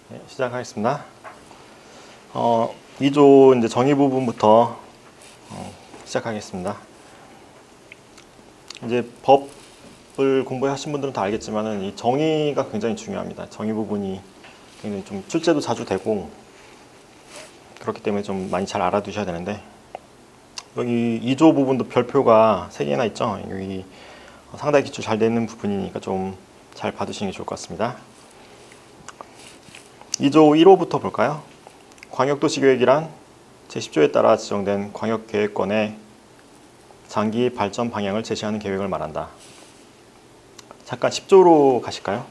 네, 시작하겠습니다. 2조 이제 정의 부분부터 시작하겠습니다. 이제 법을 공부하신 분들은 다 알겠지만은 이 정의가 굉장히 중요합니다. 정의 부분이 굉장히 좀 출제도 자주 되고 그렇기 때문에 좀 많이 잘 알아두셔야 되는데, 여기 2조 부분도 별표가 3개나 있죠. 여기 상당히 기출 잘 되는 부분이니까 좀 잘 봐두시는 게 좋을 것 같습니다. 2조 1호부터 볼까요? 광역도시계획이란 제10조에 따라 지정된 광역계획권의 장기 발전 방향을 제시하는 계획을 말한다. 잠깐 10조로 가실까요?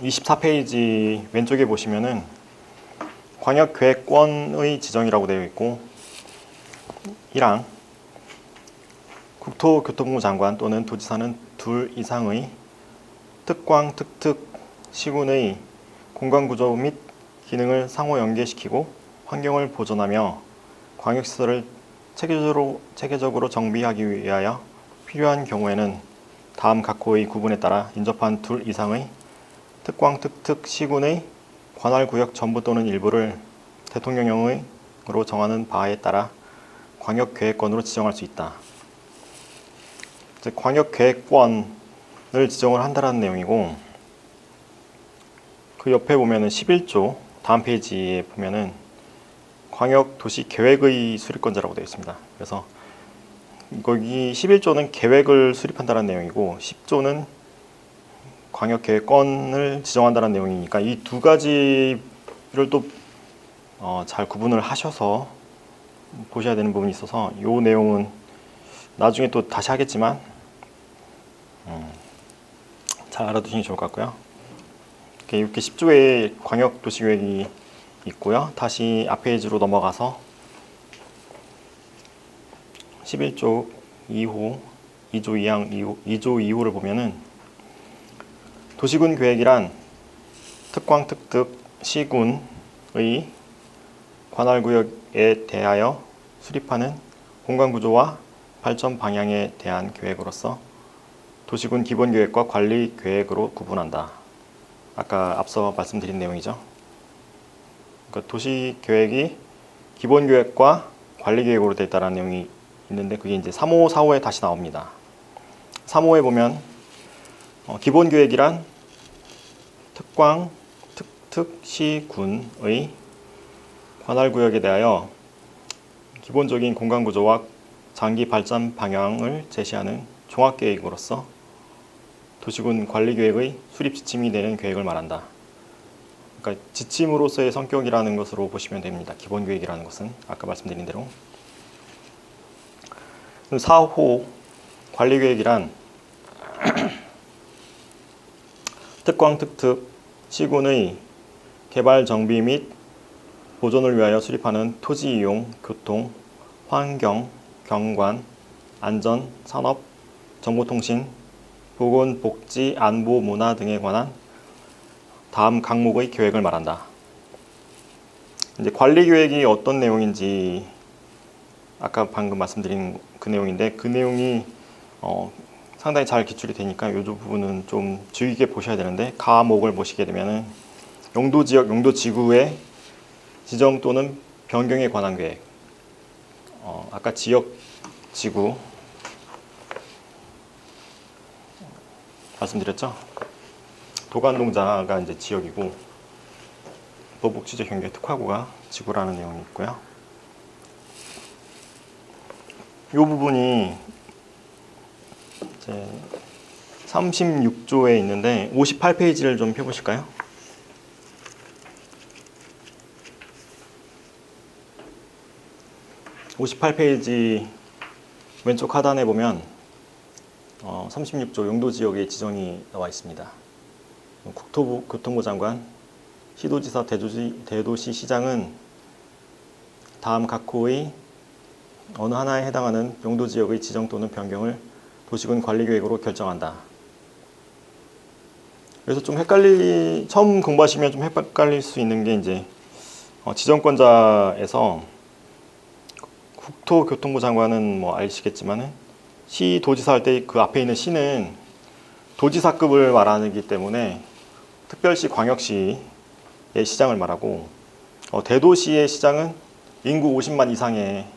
(24페이지) 왼쪽에 보시면은 광역계획권의 지정이라고 되어 있고, 1항 국토교통부 장관 또는 도지사는 둘 이상의 특광, 특특, 시군의 공간구조 및 기능을 상호 연계시키고 환경을 보존하며 광역시설을 체계적으로 정비하기 위하여 필요한 경우에는 다음 각호의 구분에 따라 인접한 둘 이상의 특광, 특특, 시군의 관할구역 전부 또는 일부를 대통령령으로 정하는 바에 따라 광역계획권으로 지정할 수 있다. 광역계획권을 지정을 한다는 내용이고, 그 옆에 보면은 11조 다음 페이지에 보면은 광역도시계획의 수립권자라고 되어 있습니다. 그래서 거기 11조는 계획을 수립한다는 내용이고 10조는 광역계획권을 지정한다는 내용이니까 이 두 가지를 또 잘 구분을 하셔서 보셔야 되는 부분이 있어서, 이 내용은 나중에 또 다시 하겠지만 잘 알아두시는 게 좋을 것 같고요. 이렇게 10조에 광역도시계획이 있고요. 다시 앞 페이지로 넘어가서 11조 2호, 2조 2항 2조 2호를 보면은 도시군 계획이란 특광, 특특, 시군의 관할구역에 대하여 수립하는 공간구조와 발전 방향에 대한 계획으로서 도시군 기본계획과 관리계획으로 구분한다. 아까 앞서 말씀드린 내용이죠. 그러니까 도시계획이 기본계획과 관리계획으로 되어 있다는 내용이 있는데, 그게 이제 3호, 4호에 다시 나옵니다. 3호에 보면 기본계획이란 특광, 특특, 시군의 관할구역에 대하여 기본적인 공간구조와 장기 발전 방향을 제시하는 종합계획으로서 도시군 관리계획의 수립 지침이 되는 계획을 말한다. 그러니까 지침으로서의 성격이라는 것으로 보시면 됩니다. 기본계획이라는 것은 아까 말씀드린 대로. 4호 관리계획이란 특광, 특특, 시군의 개발, 정비 및 보존을 위하여 수립하는 토지 이용, 교통, 환경, 경관, 안전, 산업, 정보통신, 보건, 복지, 안보, 문화 등에 관한 다음 항목의 계획을 말한다. 이제 관리계획이 어떤 내용인지 아까 방금 말씀드린 그 내용인데, 그 내용이 상당히 잘 기출이 되니까 이 부분은 좀 주의 깊게 보셔야 되는데, 과목을 보시게 되면은 용도지역, 용도지구의 지정 또는 변경에 관한 계획, 아까 지역, 지구 말씀드렸죠. 도관동자가 이제 지역이고 보북지적 경계 특화구가 지구라는 내용이 있고요. 이 부분이 이제 36조에 있는데 58페이지를 좀 펴보실까요? (58페이지) 왼쪽 하단에 보면 36조 용도지역의 지정이 나와 있습니다. 국토교통부 장관, 시도지사, 대도시시장은 다음 각호의 어느 하나에 해당하는 용도지역의 지정 또는 변경을 도시군 관리계획으로 결정한다. 그래서 좀 처음 공부하시면 좀 헷갈릴 수 있는 게 이제 지정권자에서 국토교통부 장관은 뭐 아시겠지만은 시도지사 할 때 그 앞에 있는 시는 도지사급을 말하기 때문에 특별시, 광역시의 시장을 말하고 대도시의 시장은 인구 50만 이상의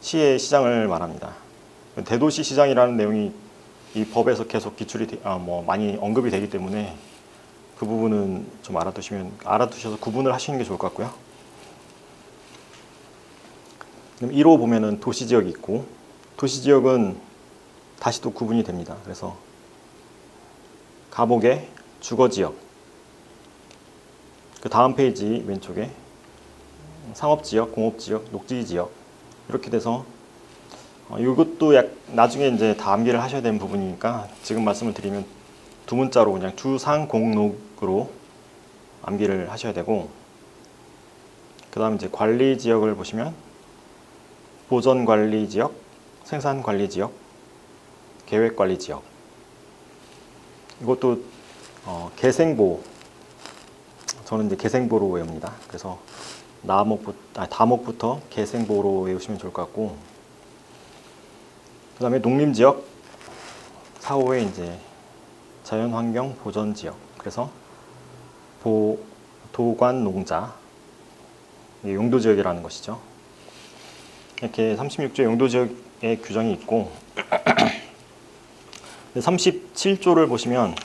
시의 시장을 말합니다. 대도시 시장이라는 내용이 이 법에서 계속 많이 언급이 되기 때문에 그 부분은 좀 알아두셔서 구분을 하시는 게 좋을 것 같고요. 그럼 1호 보면은 도시지역이 있고, 도시지역은 다시 또 구분이 됩니다. 그래서 가복의 주거지역, 그 다음 페이지 왼쪽에 상업지역, 공업지역, 녹지지역 이렇게 돼서 이것도 나중에 이제 다 암기를 하셔야 되는 부분이니까 지금 말씀을 드리면 두 문자로 그냥 주상공록으로 암기를 하셔야 되고, 그 다음 이제 관리지역을 보시면 보전관리지역, 생산관리지역, 계획관리지역. 이것도 계생보, 저는 이제 계생보로 외웁니다. 그래서 다목부터 계생보로 외우시면 좋을 것 같고, 그 다음에 농림지역 4호에 이제 자연환경 보전지역, 그래서 도관농자, 용도지역이라는 것이죠. 이렇게 36조 용도지역의 규정이 있고 37조를 보시면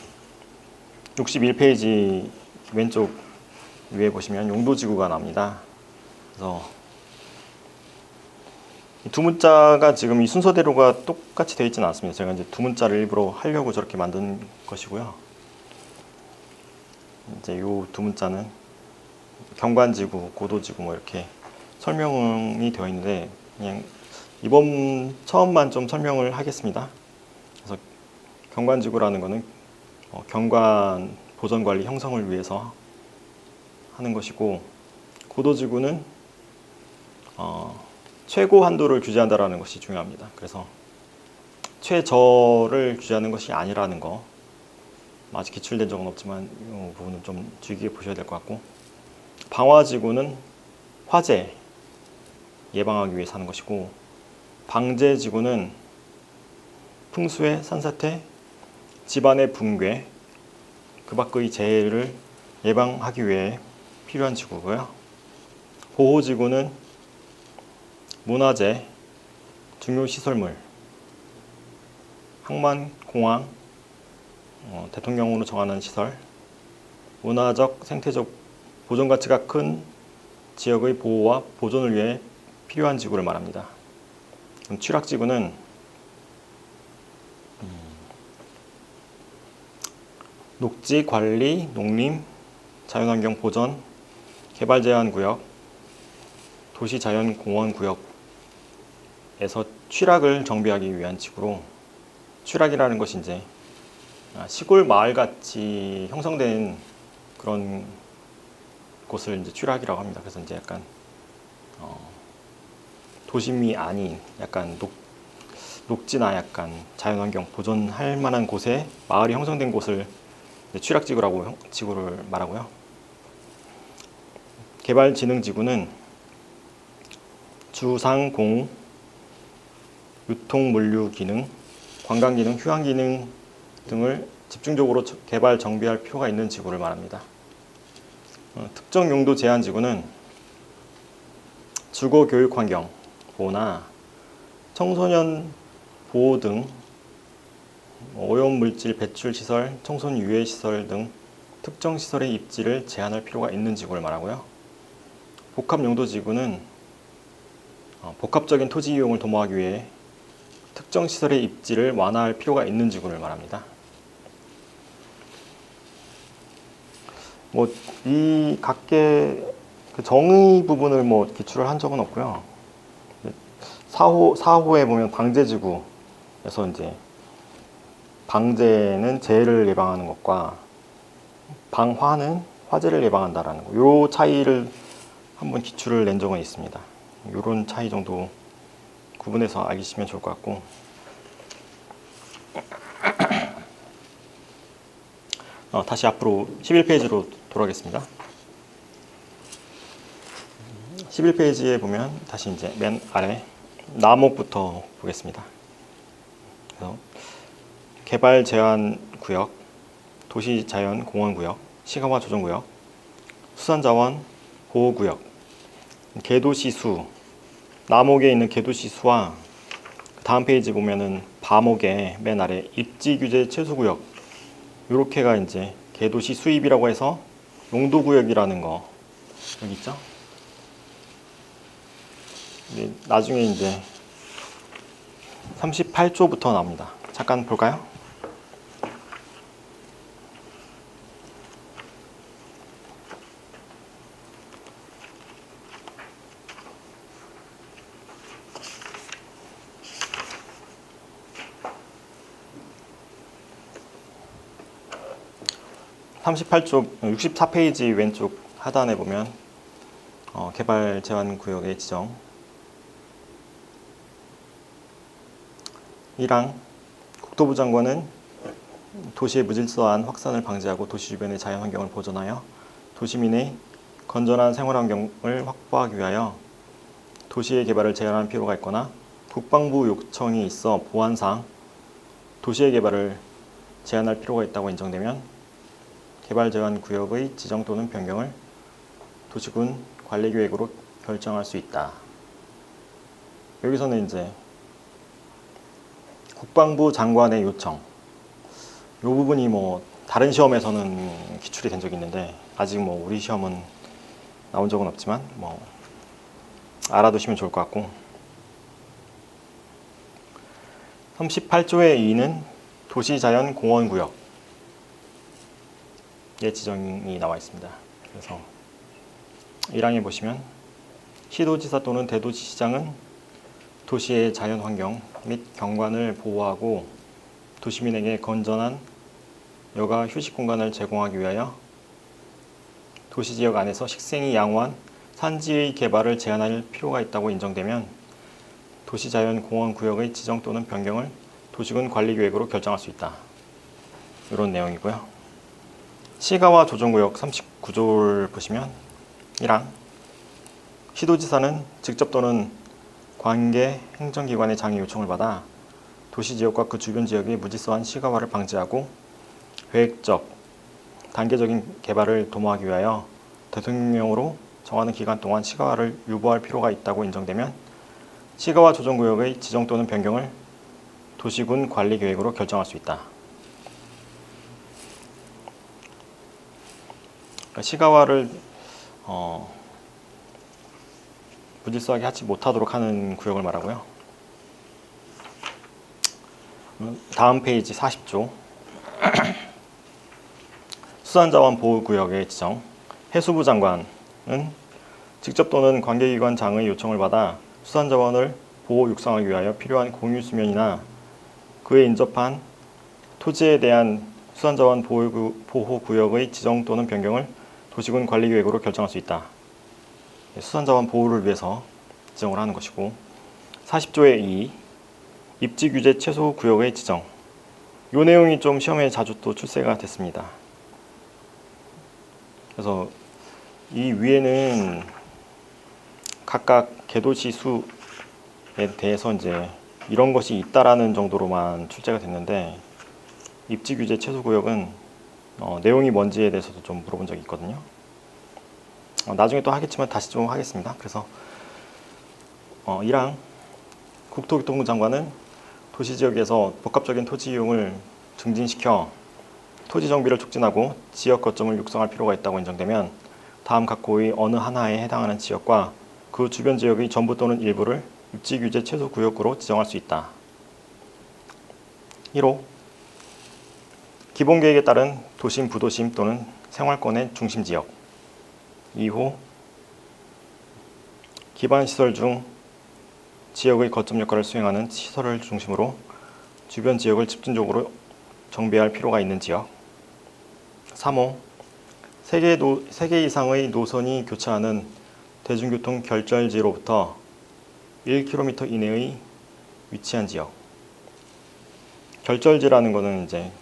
61페이지 왼쪽 위에 보시면 용도지구가 나옵니다. 그래서 이 두 문자가 지금 이 순서대로가 똑같이 되어 있지는 않습니다. 제가 이제 두 문자를 일부러 하려고 저렇게 만든 것이고요. 이제 요 두 문자는 경관지구, 고도지구 뭐 이렇게 설명이 되어 있는데 그냥 이번 처음만 좀 설명을 하겠습니다. 그래서 경관지구라는 것은 경관 보전관리 형성을 위해서 하는 것이고, 고도지구는 최고 한도를 규제한다라는 것이 중요합니다. 그래서 최저를 규제하는 것이 아니라는 거, 아직 기출된 적은 없지만 이 부분은 좀 주의 깊게 보셔야 될 것 같고, 방화지구는 화재 예방하기 위해서 하는 것이고, 방제지구는 풍수해, 산사태, 집안의 붕괴, 그 밖의 재해를 예방하기 위해 필요한 지구고요. 보호지구는 문화재, 중요시설물, 항만, 공항, 대통령으로 정하는 시설, 문화적, 생태적 보존 가치가 큰 지역의 보호와 보존을 위해 필요한 지구를 말합니다. 취락지구는 녹지 관리, 농림, 자연환경 보전, 개발 제한 구역, 도시 자연 공원 구역에서 취락을 정비하기 위한 지구로, 취락이라는 것이 이제 시골 마을 같이 형성된 그런 곳을 이제 취락이라고 합니다. 그래서 이제 약간 도심이 아닌 약간 녹지나 약간 자연환경 보존할 만한 곳에 마을이 형성된 곳을 취락지구라고 지구를 말하고요. 개발진흥지구는 주상공, 유통물류기능, 관광기능, 휴양기능 등을 집중적으로 개발 정비할 필요가 있는 지구를 말합니다. 특정 용도 제한 지구는 주거 교육 환경 보호나 청소년 보호 등 오염물질 배출 시설, 청소년 유해 시설 등 특정 시설의 입지를 제한할 필요가 있는 지구를 말하고요. 복합 용도 지구는 복합적인 토지 이용을 도모하기 위해 특정 시설의 입지를 완화할 필요가 있는 지구를 말합니다. 이 각계 정의 부분을 기출을 한 적은 없고요. 4호에 보면 방제지구에서 이제 방제는 재해를 예방하는 것과 방화는 화재를 예방한다라는 거, 요 차이를 한번 기출을 낸 적은 있습니다. 요런 차이 정도 구분해서 알시면 좋을 것 같고, 다시 앞으로 11페이지로 돌아가겠습니다. 11페이지에 보면 다시 이제 맨 아래 남목부터 보겠습니다. 그래서 개발 제한 구역, 도시자연 공원구역, 시가화 조정구역, 수산자원 보호구역, 개도시수, 남목에 있는 개도시수와 다음 페이지 보면은 바목의 맨 아래 입지규제 최소구역, 요렇게가 이제 개도시 수입이라고 해서 용도구역이라는 거 여기 있죠? 나중에 이제 38조부터 나옵니다. 잠깐 볼까요? (38조) 64페이지 왼쪽 하단에 보면 개발 제한 구역의 지정 1항 국토부 장관은 도시의 무질서한 확산을 방지하고 도시 주변의 자연환경을 보존하여 도시민의 건전한 생활환경을 확보하기 위하여 도시의 개발을 제한할 필요가 있거나 국방부 요청이 있어 보안상 도시의 개발을 제한할 필요가 있다고 인정되면 개발 제한 구역의 지정 또는 변경을 도시군 관리계획으로 결정할 수 있다. 여기서는 이제 국방부 장관의 요청, 이 부분이 뭐 다른 시험에서는 기출이 된 적이 있는데 아직 뭐 우리 시험은 나온 적은 없지만 뭐 알아두시면 좋을 것 같고, 38조의 2는 도시자연공원구역 의 지정이 나와 있습니다. 그래서 1항에 보시면 시도지사 또는 대도시장은 도시의 자연환경 및 경관을 보호하고 도시민에게 건전한 여가 휴식 공간을 제공하기 위하여 도시지역 안에서 식생이 양호한 산지의 개발을 제한할 필요가 있다고 인정되면 도시자연공원구역의 지정 또는 변경을 도시군 관리계획으로 결정할 수 있다. 이런 내용이고요. 시가화 조정구역 39조를 보시면 1항 시도지사는 직접 또는 관계 행정기관의 장의 요청을 받아 도시지역과 그 주변 지역의 무질서한 시가화를 방지하고 계획적, 단계적인 개발을 도모하기 위하여 대통령령으로 정하는 기간 동안 시가화를 유보할 필요가 있다고 인정되면 시가화 조정구역의 지정 또는 변경을 도시군 관리계획으로 결정할 수 있다. 시가화를 무질서하게 하지 못하도록 하는 구역을 말하고요. 다음 페이지 40조 수산자원 보호구역의 지정. 해수부 장관은 직접 또는 관계기관 장의 요청을 받아 수산자원을 보호 육성하기 위하여 필요한 공유수면이나 그에 인접한 토지에 대한 수산자원 보호구역의 지정 또는 변경을 도시군 관리계획으로 결정할 수 있다. 수산자원 보호를 위해서 지정을 하는 것이고, 40조의 2 입지규제 최소구역의 지정. 이 내용이 좀 시험에 자주 또 출제가 됐습니다. 그래서 이 위에는 각각 개도시 수에 대해서 이제 이런 것이 있다라는 정도로만 출제가 됐는데, 입지규제 최소구역은 내용이 뭔지에 대해서도 좀 물어본 적이 있거든요. 나중에 또 하겠지만 다시 좀 하겠습니다. 그래서 1항 국토교통부 장관은 도시지역에서 복합적인 토지 이용을 증진시켜 토지 정비를 촉진하고 지역 거점을 육성할 필요가 있다고 인정되면 다음 각 호의 어느 하나에 해당하는 지역과 그 주변 지역의 전부 또는 일부를 입지규제 최소구역으로 지정할 수 있다. 1호 기본계획에 따른 도심, 부도심 또는 생활권의 중심지역. 2호 기반시설 중 지역의 거점 역할을 수행하는 시설을 중심으로 주변 지역을 집중적으로 정비할 필요가 있는 지역. 3호 3개 이상의 노선이 교차하는 대중교통 결절지로부터 1km 이내의 위치한 지역. 결절지라는 것은 이제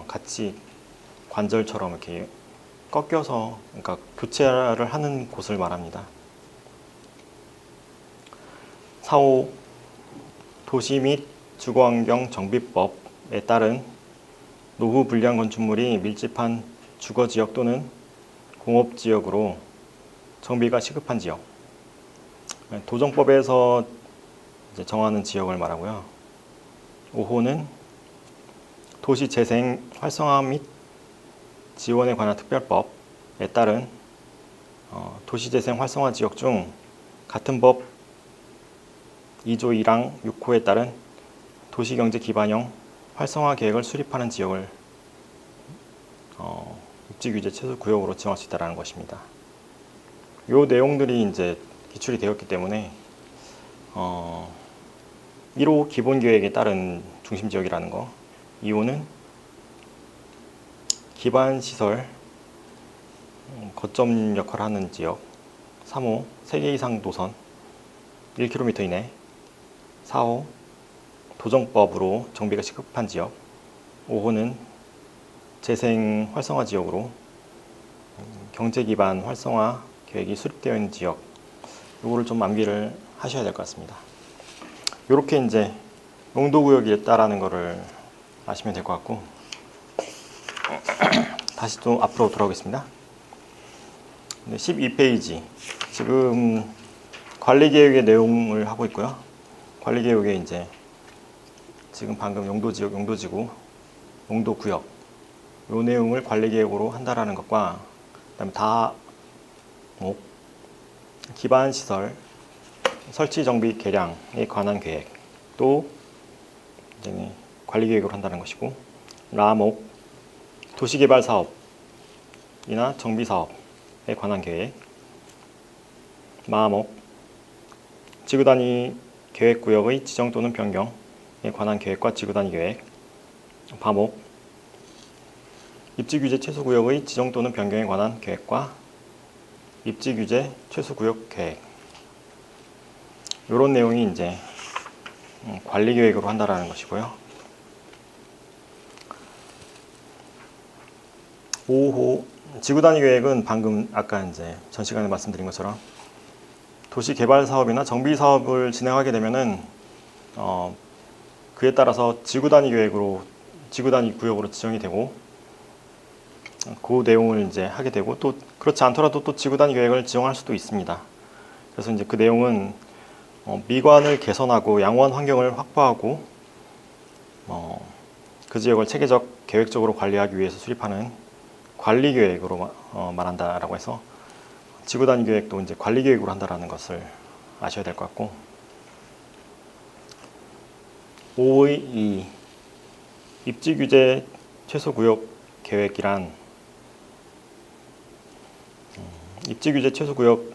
같이 관절처럼 이렇게 꺾여서, 그러니까 교체를 하는 곳을 말합니다. 4호 도시 및 주거환경 정비법에 따른 노후 불량 건축물이 밀집한 주거지역 또는 공업지역으로 정비가 시급한 지역. 도정법에서 이제 정하는 지역을 말하고요. 5호는 도시 재생 활성화 및 지원에 관한 특별법에 따른 도시재생 활성화 지역 중 같은 법 2조 1항 6호에 따른 도시경제 기반형 활성화 계획을 수립하는 지역을 입지규제 최소구역으로 지정할 수 있다는 것입니다. 이 내용들이 이제 기출이 되었기 때문에 1호 기본계획에 따른 중심지역이라는 거, 2호는 기반시설 거점 역할을 하는 지역, 3호 3개 이상 노선 1km 이내, 4호 도정법으로 정비가 시급한 지역, 5호는 재생 활성화 지역으로 경제 기반 활성화 계획이 수립되어 있는 지역, 이거를 좀 암기를 하셔야 될 것 같습니다. 이렇게 이제 용도구역이 있다라는 거를 아시면 될 것 같고, 다시 또 앞으로 돌아오겠습니다. 12페이지 지금 관리계획의 내용을 하고 있고요. 관리계획에 이제 지금 방금 용도지역, 용도지구, 용도구역 이 내용을 관리계획으로 한다라는 것과, 그다음에 다목 기반시설 설치 정비 개량에 관한 계획 또 이제 관리계획으로 한다는 것이고, 라목 도시개발 사업이나 정비 사업에 관한 계획, 마목 지구단위 계획구역의 지정 또는 변경에 관한 계획과 지구단위 계획, 바목 입지규제 최소구역의 지정 또는 변경에 관한 계획과 입지규제 최소구역 계획, 이런 내용이 이제 관리계획으로 한다라는 것이고요. 5호 지구단위 계획은 방금 아까 이제 전 시간에 말씀드린 것처럼 도시 개발 사업이나 정비 사업을 진행하게 되면은 그에 따라서 지구단위 계획으로 지구단위 구역으로 지정이 되고, 그 내용을 이제 하게 되고, 또 그렇지 않더라도 또 지구단위 계획을 지정할 수도 있습니다. 그래서 이제 그 내용은 미관을 개선하고 양호한 환경을 확보하고 그 지역을 체계적 계획적으로 관리하기 위해서 수립하는 관리계획으로 말한다라고 해서 지구단위 계획도 이제 관리계획으로 한다라는 것을 아셔야 될 것 같고, 5의 2 입지규제 최소구역 계획이란 입지규제 최소구역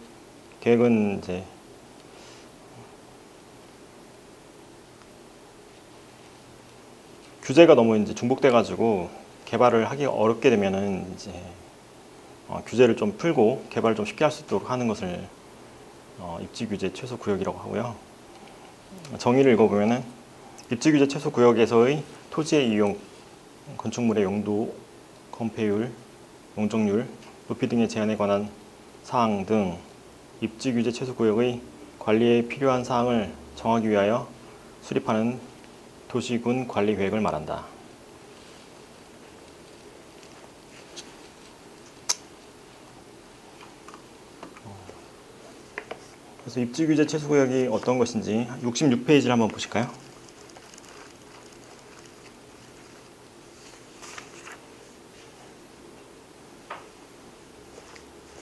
계획은 이제 규제가 너무 이제 중복돼 가지고 개발을 하기 어렵게 되면은 이제 규제를 좀 풀고 개발을 좀 쉽게 할 수 있도록 하는 것을 입지규제 최소구역이라고 하고요. 정의를 읽어보면은 입지규제 최소구역에서의 토지의 이용, 건축물의 용도, 건폐율, 용적률, 높이 등의 제한에 관한 사항 등 입지규제 최소구역의 관리에 필요한 사항을 정하기 위하여 수립하는 도시군 관리계획을 말한다. 그래서 입지규제 최소구역이 어떤 것인지 66페이지를 한번 보실까요?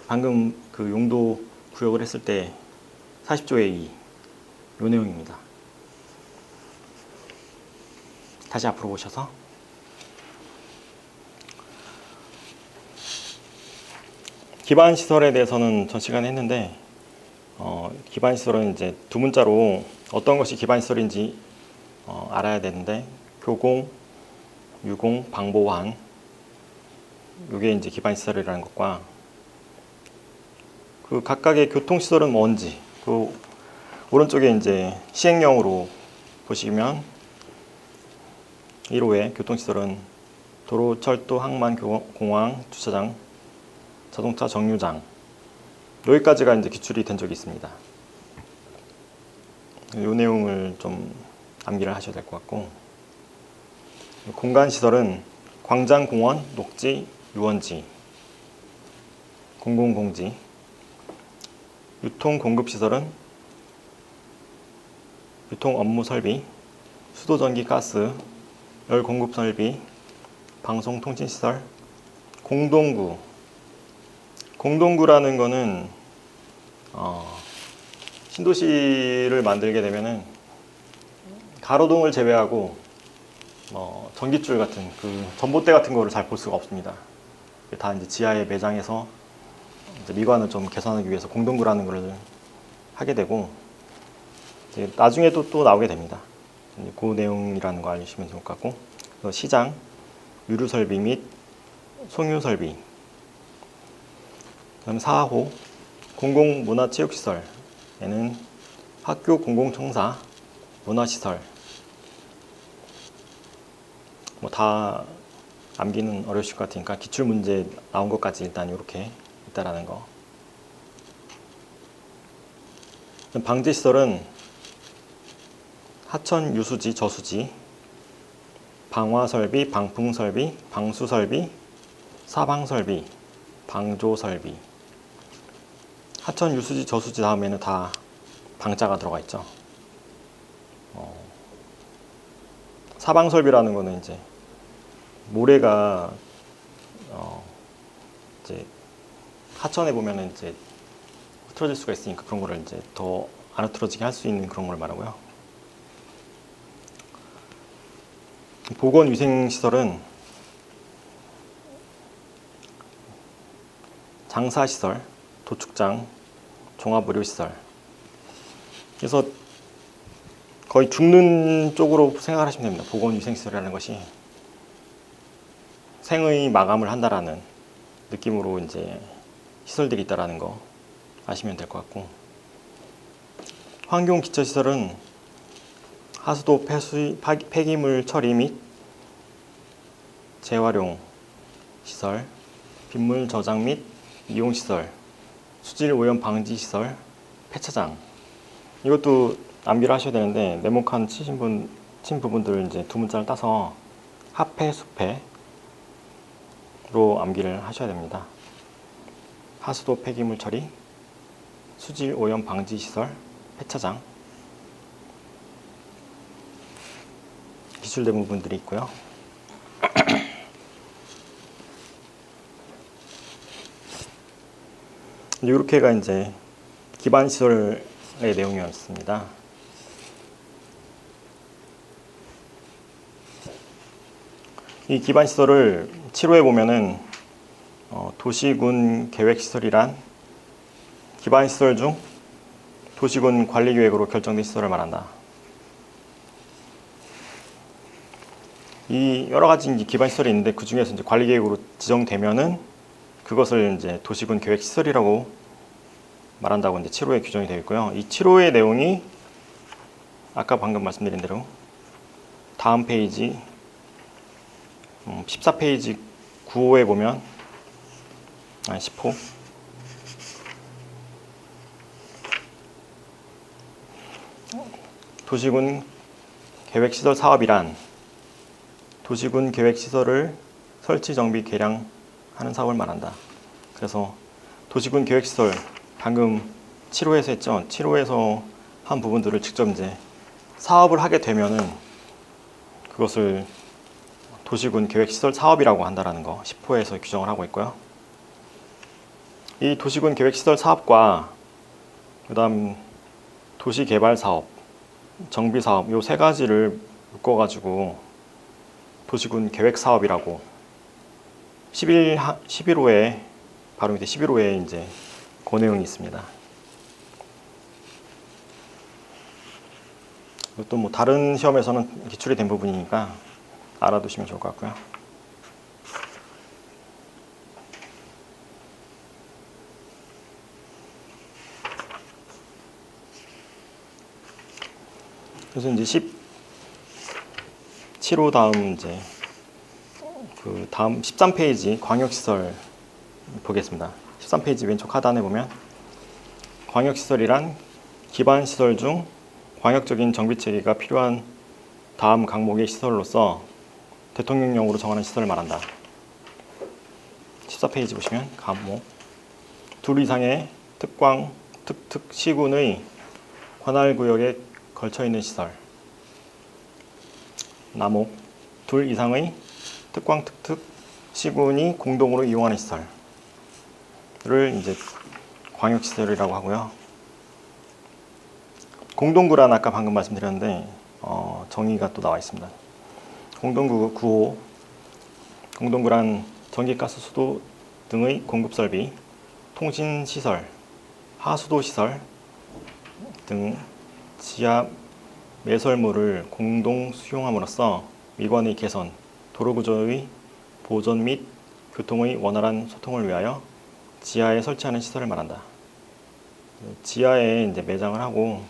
방금 그 용도 구역을 했을 때 40조의 2, 이 내용입니다. 다시 앞으로 보셔서 기반시설에 대해서는 전 시간에 했는데, 기반시설은 이제 두 문자로 어떤 것이 기반시설인지 알아야 되는데, 교공, 유공, 방보완, 이게 이제 기반시설이라는 것과 그 각각의 교통시설은 뭔지, 그 오른쪽에 이제 시행령으로 보시면 1호의 교통시설은 도로, 철도, 항만, 공항, 주차장, 자동차 정류장, 여기까지가 이제 기출이 된 적이 있습니다. 이 내용을 좀 암기를 하셔야 될 것 같고, 공간시설은 광장, 공원, 녹지, 유원지, 공공공지. 유통 공급시설은 유통 업무 설비, 수도, 전기, 가스, 열 공급 설비, 방송 통신 시설. 공동구. 공동구라는 거는 신도시를 만들게 되면은 가로등을 제외하고 전깃줄 같은 그 전봇대 같은 거를 잘 볼 수가 없습니다. 다 이제 지하에 매장해서 이제 미관을 좀 개선하기 위해서 공동구라는 걸 하게 되고, 이제 나중에도 또 나오게 됩니다. 그 내용이라는 거 알려주시면 좋을 것 같고, 시장, 유류 설비 및 송유 설비. 그다음 4호 공공문화체육시설. 얘는 학교 공공청사, 문화시설. 뭐 다 암기는 어려우실 것 같으니까 기출 문제 나온 것까지 일단 이렇게 있다라는 거. 방제시설은 하천 유수지, 저수지, 방화설비, 방풍설비, 방수설비, 사방설비, 방조설비. 하천 유수지, 저수지 다음에는 다 방자가 들어가 있죠. 사방설비라는 거는 이제 모래가 이제 하천에 보면은 이제 흐트러질 수가 있으니까 그런 거를 이제 더 안 흐트러지게 할 수 있는 그런 걸 말하고요. 보건위생시설은 장사시설, 도축장, 종합의료시설. 그래서 거의 죽는 쪽으로 생각을 하시면 됩니다. 보건위생시설이라는 것이 생의 마감을 한다라는 느낌으로 이제 시설들이 있다라는 거 아시면 될 것 같고, 환경기초시설은 하수도 폐기물 처리 및 재활용 시설, 빗물 저장 및 이용 시설, 수질 오염 방지 시설, 폐차장. 이것도 암기를 하셔야 되는데, 네모칸 친 부분들을 이제 두 문자를 따서 하폐, 수폐로 암기를 하셔야 됩니다. 하수도 폐기물 처리, 수질 오염 방지 시설, 폐차장. 기출된 부분들이 있고요. 이렇게가 이제 기반시설의 내용이었습니다. 이 기반시설을 7호에 보면은 도시군 계획시설이란 기반시설 중 도시군 관리계획으로 결정된 시설을 말한다. 이 여러 가지 이제 기반시설이 있는데 그 중에서 이제 관리계획으로 지정되면은 그것을 이제 도시군 계획시설이라고 말한다고 이제 7호에 규정이 되어 있고요. 이 7호의 내용이 아까 방금 말씀드린 대로 다음 페이지 14페이지 9호에 보면 10호 도시군 계획시설 사업이란 도시군 계획시설을 설치, 정비, 개량하는 사업을 말한다. 그래서 도시군 계획시설 방금 7호에서 했죠. 7호에서 한 부분들을 직접 이제 사업을 하게 되면은 그것을 도시군 계획시설 사업이라고 한다라는 거 10호에서 규정을 하고 있고요. 이 도시군 계획시설 사업과 그다음 도시개발 사업, 정비 사업 요 세 가지를 묶어가지고 도시군 계획 사업이라고 11호에 바로 밑에 11호에 이제 그 내용이 있습니다. 이것도 뭐 다른 시험에서는 기출이 된 부분이니까 알아두시면 좋을 것 같고요. 그래서 이제 17호 다음 이제 그 다음 13페이지 광역시설 보겠습니다. 13페이지 왼쪽 하단에 보면 광역시설이란 기반시설 중 광역적인 정비체계가 필요한 다음 강목의 시설로서 대통령령으로 정하는 시설을 말한다. 14페이지 보시면 강목 둘 이상의 특광, 특특, 시군의 관할구역에 걸쳐있는 시설. 나목 둘 이상의 특광, 특특, 시군이 공동으로 이용하는 시설을 이제 광역시설이라고 하고요. 공동구란 아까 방금 말씀드렸는데 정의가 또 나와 있습니다. 공동구호, 공동구란 전기가스, 수도 등의 공급설비, 통신시설, 하수도시설 등 지하 매설물을 공동 수용함으로써 미관의 개선, 도로구조의 보존 및 교통의 원활한 소통을 위하여 지하에 설치하는 시설을 말한다. 지하에 이제 매장을 하고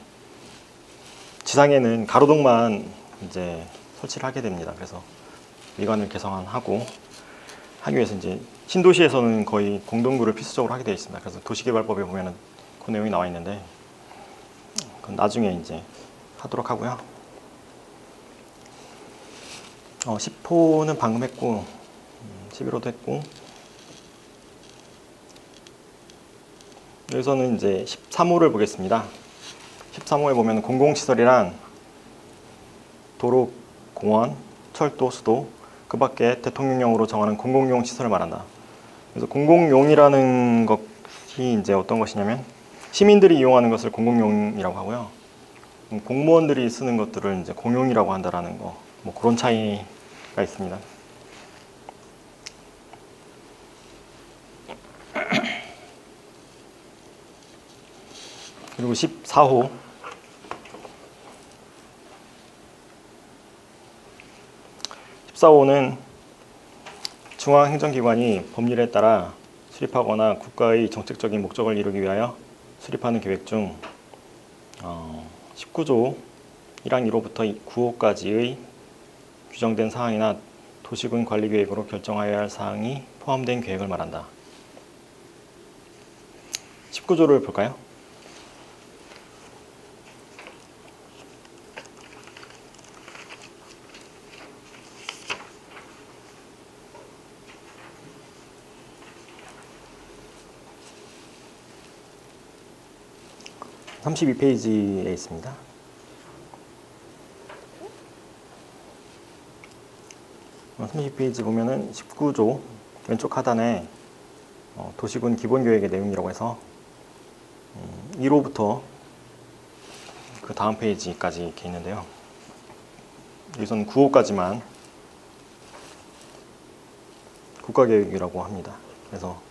지상에는 가로등만 이제 설치를 하게 됩니다. 그래서 미관을 개선하고 하기 위해서 이제 신도시에서는 거의 공동구를 필수적으로 하게 되어 있습니다. 그래서 도시개발법에 보면은 그 내용이 나와 있는데 그건 나중에 이제 하도록 하고요. 10호는 방금 했고 11호도 했고 여기서는 이제 13호를 보겠습니다. 13호에 보면 공공시설이란 도로, 공원, 철도, 수도 그 밖에 대통령령으로 정하는 공공용 시설을 말한다. 그래서 공공용이라는 것이 이제 어떤 것이냐면 시민들이 이용하는 것을 공공용이라고 하고요. 공무원들이 쓰는 것들을 이제 공용이라고 한다라는 거, 뭐 그런 차이가 있습니다. 그리고 14호. 14호는 중앙행정기관이 법률에 따라 수립하거나 국가의 정책적인 목적을 이루기 위하여 수립하는 계획 중 19조 1항 1호부터 9호까지의 규정된 사항이나 도시군 관리계획으로 결정하여야 할 사항이 포함된 계획을 말한다. 19조를 볼까요? (32페이지에) 있습니다. (32페이지) 보면은 19조 왼쪽 하단에 도시군 기본계획의 내용이라고 해서 1호부터 그 다음 페이지까지 이렇게 있는데요. 여기서는 9호까지만 국가계획이라고 합니다. 그래서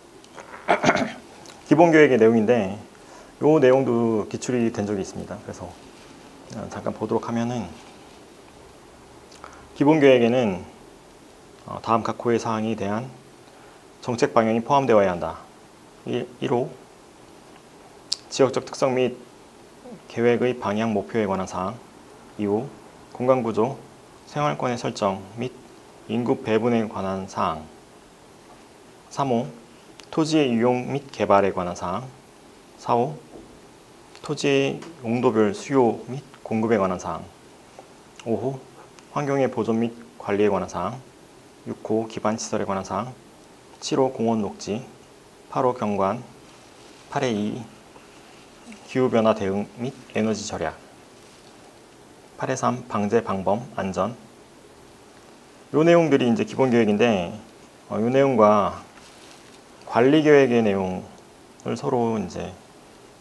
기본계획의 내용인데 이 내용도 기출이 된 적이 있습니다. 그래서 잠깐 보도록 하면은 기본계획에는 다음 각 호의 사항에 대한 정책 방향이 포함되어야 한다. 1호 지역적 특성 및 계획의 방향 목표에 관한 사항. 2호 공간구조, 생활권의 설정 및 인구 배분에 관한 사항. 3호 토지의 이용 및 개발에 관한 사항. 4호 토지의 용도별 수요 및 공급에 관한 사항. 5호 환경의 보존 및 관리에 관한 사항. 6호 기반시설에 관한 사항. 7호 공원 녹지. 8호 경관. 8의 2 기후변화 대응 및 에너지 절약. 8의 3 방제 방법 안전. 요 내용들이 이제 기본 계획인데 요 내용과 관리 계획의 내용을 서로 이제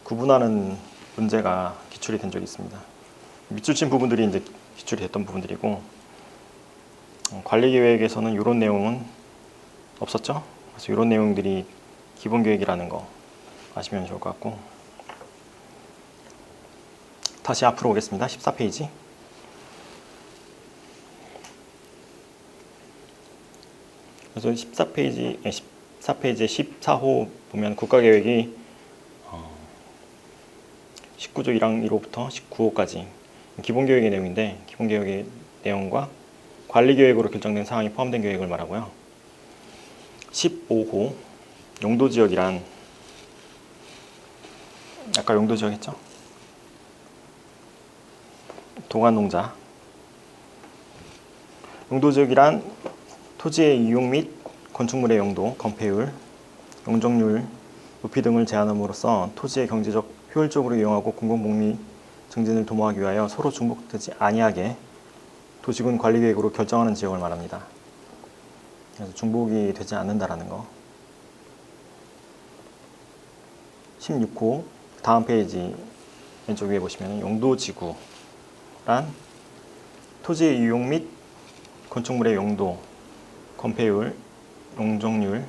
구분하는 문제가 기출이 된 적이 있습니다. 밑줄 친 부분들이 이제 기출이 됐던 부분들이고 관리 계획에서는 이런 내용은 없었죠. 그래서 이런 내용들이 기본 계획이라는 거 아시면 좋을 것 같고 다시 앞으로 오겠습니다. 14페이지. 그래서 14페이지에 14호 보면 국가계획이 19조 1항 1호부터 19호까지 기본계획의 내용인데 기본계획의 내용과 관리계획으로 결정된 사항이 포함된 계획을 말하고요. 15호 용도지역이란 아까 용도지역 했죠? 동안농자. 용도지역이란 토지의 이용 및 건축물의 용도, 건폐율, 용적률, 높이 등을 제한함으로써 토지의 경제적 효율적으로 이용하고 공공복리 증진을 도모하기 위하여 서로 중복되지 아니하게 도시군 관리계획으로 결정하는 지역을 말합니다. 그래서 중복이 되지 않는다라는 거. 16호 다음 페이지 왼쪽 위에 보시면 용도지구란 토지의 이용 및 건축물의 용도, 건폐율, 용적률,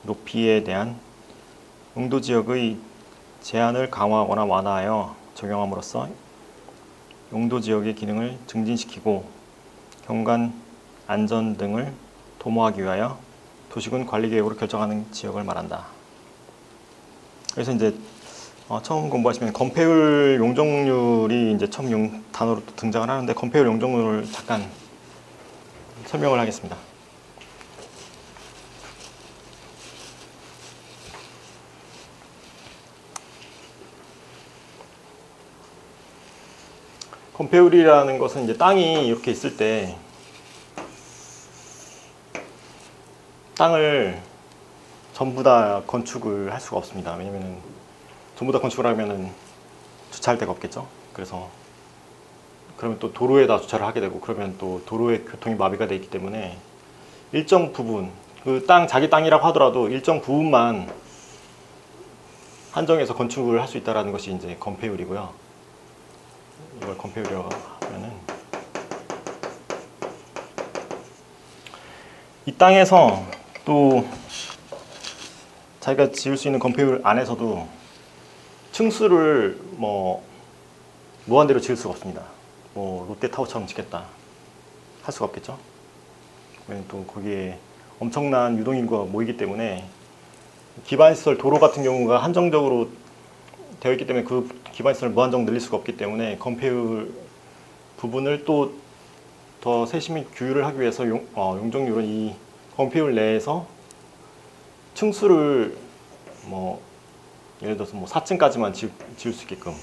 높이에 대한 용도지역의 제한을 강화하거나 완화하여 적용함으로써 용도지역의 기능을 증진시키고 경관 안전 등을 도모하기 위하여 도시군 관리계획으로 결정하는 지역을 말한다. 그래서 이제 처음 공부하시면 건폐율, 용적률이 이제 처음 단어로 등장을 하는데 건폐율, 용적률을 잠깐 설명을 하겠습니다. 건폐율이라는 것은 이제 땅이 이렇게 있을 때 땅을 전부 다 건축을 할 수가 없습니다. 왜냐면은 전부 다 건축을 하면은 주차할 데가 없겠죠. 그래서 그러면 또 도로에다 주차를 하게 되고 그러면 또 도로의 교통이 마비가 되어 있기 때문에 일정 부분 그 자기 땅이라고 하더라도 일정 부분만 한정해서 건축을 할 수 있다는 것이 이제 건폐율이고요. 이걸 건폐율이라고 하면은 이 땅에서 또 자기가 지을 수 있는 건폐율 안에서도 층수를 무한대로 지을 수가 없습니다. 롯데타워처럼 짓겠다 할 수가 없겠죠. 왜냐면 또 거기에 엄청난 유동인구가 모이기 때문에 기반시설 도로 같은 경우가 한정적으로 되어 있기 때문에 그 기반시설을 무한정 늘릴 수가 없기 때문에 건폐율 부분을 또 더 세심히 규율을 하기 위해서 용적률은 이 건폐율 내에서 층수를 예를 들어서 4층까지만 지을 수 있게끔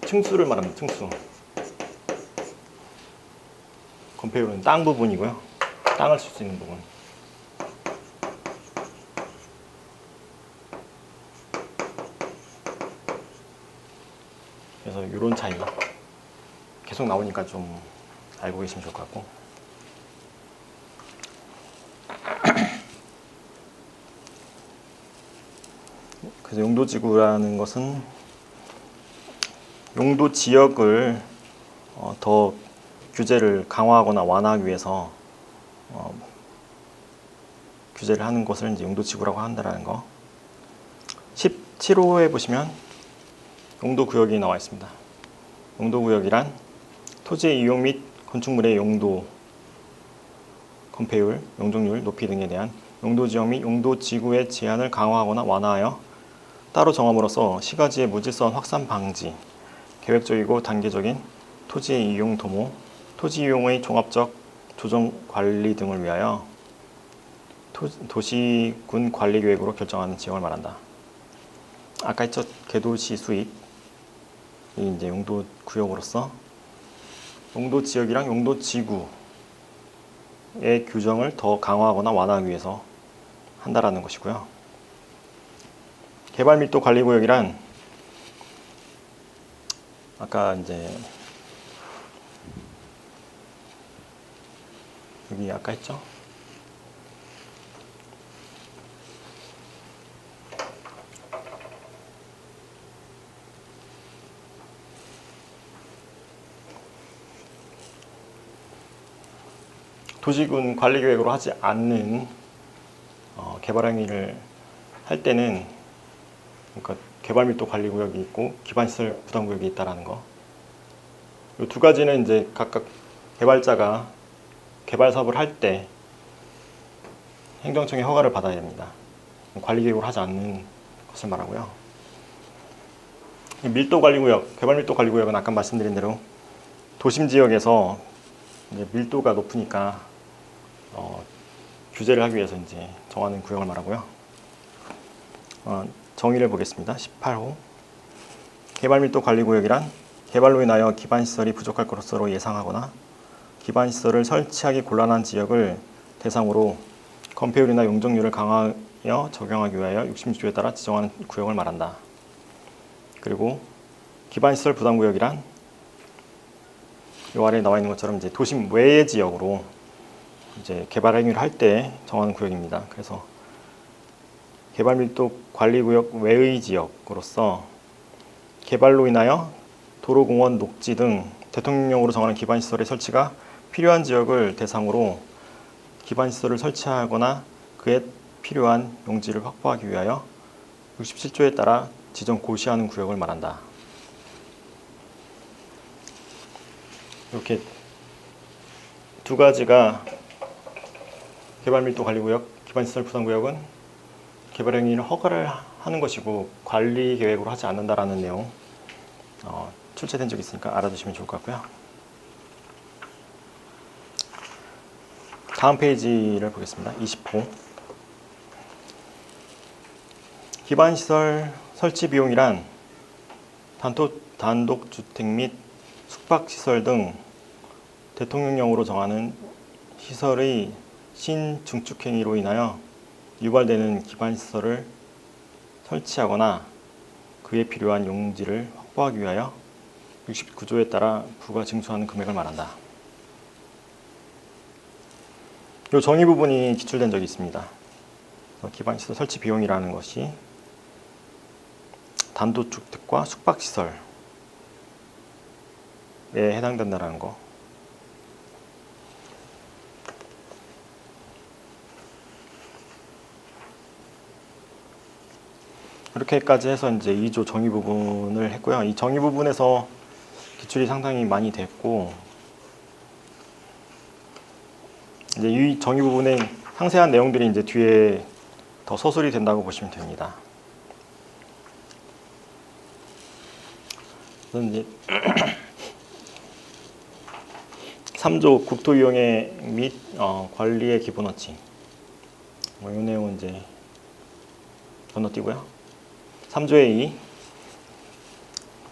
층수를 말합니다. 층수. 건폐율은 땅 부분이고요. 땅을 쓸 수 있는 부분. 그래서 이런 차이 계속 나오니까 좀 알고 계시면 좋을 것 같고. 그래서 용도지구라는 것은 용도지역을 더 규제를 강화하거나 완화하기 위해서 규제를 하는 것을 이제 용도지구라고 한다는 거. 17호에 보시면 용도구역이 나와 있습니다. 용도구역이란 토지의 이용 및 건축물의 용도, 건폐율, 용적률, 높이 등에 대한 용도지역 및 용도지구의 제한을 강화하거나 완화하여 따로 정함으로써 시가지의 무질서한 확산 방지, 계획적이고 단계적인 토지의 이용 도모, 토지 이용의 종합적 조정 관리 등을 위하여 도시군 관리 계획으로 결정하는 지역을 말한다. 아까 했죠. 개도시 수입이 이제 용도 구역으로서 용도 지역이랑 용도 지구의 규정을 더 강화하거나 완화하기 위해서 한다라는 것이고요. 개발 밀도 관리 구역이란 아까 이제 여기 아까 했죠. 도시군 관리계획으로 하지 않는 개발 행위를 할 때는 그러니까 개발밀도 관리구역이 있고 기반시설 부담구역이 있다라는 거. 이 두 가지는 이제 각각 개발자가 개발 사업을 할 때 행정청의 허가를 받아야 됩니다. 관리계획으로 하지 않는 것을 말하고요. 밀도관리구역, 개발밀도관리구역은 아까 말씀드린 대로 도심 지역에서 이제 밀도가 높으니까 규제를 하기 위해서 이제 정하는 구역을 말하고요. 정의를 보겠습니다. 18호. 개발밀도 관리구역이란 개발로 인하여 기반시설이 부족할 것으로 예상하거나 기반시설을 설치하기 곤란한 지역을 대상으로 건폐율이나 용적률을 강하여 적용하기 위하여 66조에 따라 지정하는 구역을 말한다. 그리고 기반시설 부담구역이란 이 아래에 나와 있는 것처럼 이제 도심 외의 지역으로 이제 개발 행위를 할 때 정하는 구역입니다. 그래서 개발밀도 관리구역 외의 지역으로서 개발로 인하여 도로, 공원, 녹지 등 대통령령으로 정하는 기반시설의 설치가 필요한 지역을 대상으로 기반시설을 설치하거나 그에 필요한 용지를 확보하기 위하여 67조에 따라 지정 고시하는 구역을 말한다. 이렇게 두 가지가 개발밀도 관리구역, 기반시설 부담구역은 개발행위를 허가를 하는 것이고 관리계획으로 하지 않는다라는 내용 출제된 적이 있으니까 알아두시면 좋을 것 같고요. 다음 페이지를 보겠습니다. 20호. 기반시설 설치 비용이란 단독주택 및 숙박시설 등 대통령령으로 정하는 시설의 신증축행위로 인하여 유발되는 기반시설을 설치하거나 그에 필요한 용지를 확보하기 위하여 69조에 따라 부가 징수하는 금액을 말한다. 이 정의 부분이 기출된 적이 있습니다. 기반시설 설치 비용이라는 것이 단독주택과 숙박시설에 해당된다는 거. 이렇게까지 해서 이제 2조 정의 부분을 했고요. 이 정의 부분에서 기출이 상당히 많이 됐고, 이제 이 정의 부분의 상세한 내용들이 이제 뒤에 더 서술이 된다고 보시면 됩니다. 그래서 이제 3조 국토 이용의 및 관리의 기본원칙. 이 내용은 이제 건너뛰고요. 3조의 2.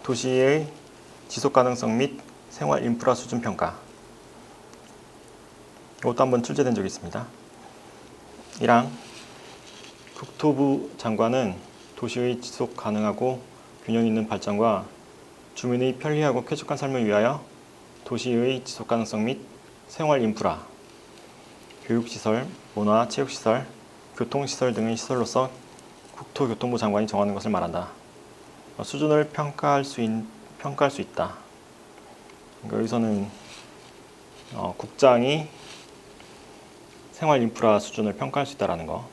도시의 지속 가능성 및 생활 인프라 수준 평가. 이것도 한번 출제된 적이 있습니다. 1항. 국토부 장관은 도시의 지속 가능하고 균형 있는 발전과 주민의 편리하고 쾌적한 삶을 위하여 도시의 지속 가능성 및 생활 인프라, 교육시설, 문화, 체육시설, 교통시설 등의 시설로서 국토교통부 장관이 정하는 것을 말한다. 수준을 평가할 수 있다. 그러니까 여기서는 국장이 생활 인프라 수준을 평가할 수 있다라는 거.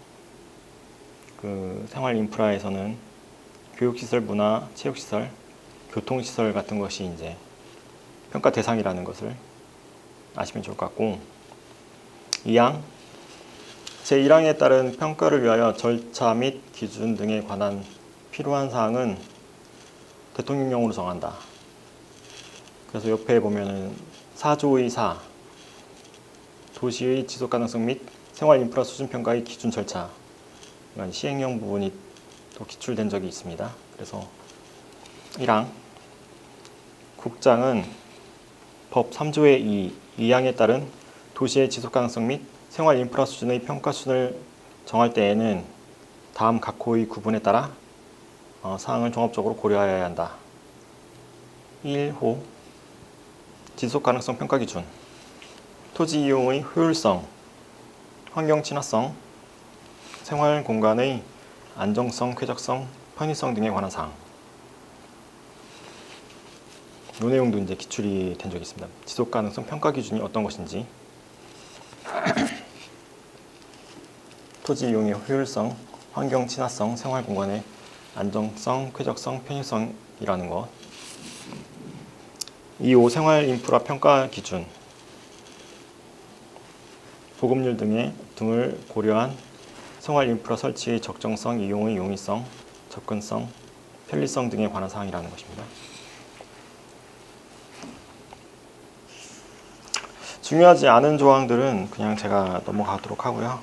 그 생활 인프라에서는 교육시설, 문화, 체육시설, 교통시설 같은 것이 이제 평가 대상이라는 것을 아시면 좋을 것 같고, 2항 제1항에 따른 평가를 위하여 절차 및 기준 등에 관한 필요한 사항은 대통령령으로 정한다. 그래서 옆에 보면은 4조의 4 도시의 지속가능성 및 생활 인프라 수준 평가의 기준 절차, 시행령 부분이 또 기출된 적이 있습니다. 그래서 1항 국장은 법 3조의 2항에 따른 도시의 지속가능성 및 생활 인프라 수준의 평가 수준을 정할 때에는 다음 각호의 구분에 따라 사항을 종합적으로 고려하여야 한다. 1호 지속가능성 평가 기준. 토지 이용의 효율성, 환경 친화성, 생활 공간의 안정성, 쾌적성, 편의성 등에 관한 사항. 이 내용도 이제 기출이 된 적이 있습니다. 지속가능성 평가 기준이 어떤 것인지, 토지 이용의 효율성, 환경 친화성, 생활 공간의 안정성, 쾌적성, 편의성이라는 것. 2호 생활 인프라 평가 기준. 보급률 등을 고려한 생활 인프라 설치의 적정성, 이용의 용이성, 접근성, 편리성 등에 관한 사항이라는 것입니다. 중요하지 않은 조항들은 그냥 제가 넘어가도록 하고요.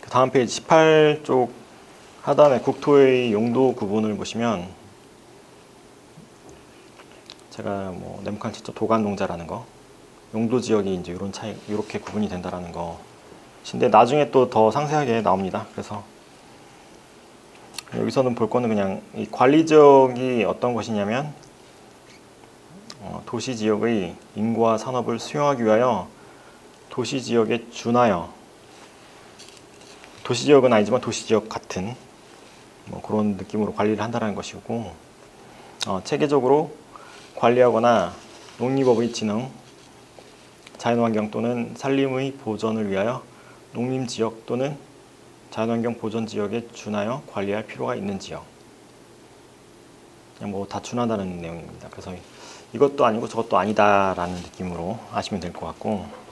그 다음 페이지 18쪽 하단에 국토의 용도 구분을 보시면 제가 뭐 네모칸 쳤죠. 도간 농자라는 거, 용도 지역이 이제 이런 차이, 이렇게 구분이 된다라는 거. 근데 나중에 또 더 상세하게 나옵니다. 그래서 여기서는 볼 거는 그냥 이 관리 지역이 어떤 것이냐면 도시 지역의 인구와 산업을 수용하기 위하여 도시 지역에 준하여, 도시 지역은 아니지만 도시 지역 같은 뭐 그런 느낌으로 관리를 한다는 것이고, 체계적으로 관리하거나 농림업의 진흥, 자연환경 또는 산림의 보전을 위하여 농림지역 또는 자연환경 보전지역에 준하여 관리할 필요가 있는 지역. 그냥 뭐 다 준하다는 내용입니다. 그래서 이것도 아니고 저것도 아니다라는 느낌으로 아시면 될 것 같고,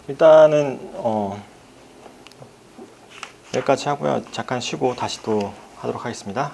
일단은 여기까지 하고요. 잠깐 쉬고 다시 또 하도록 하겠습니다.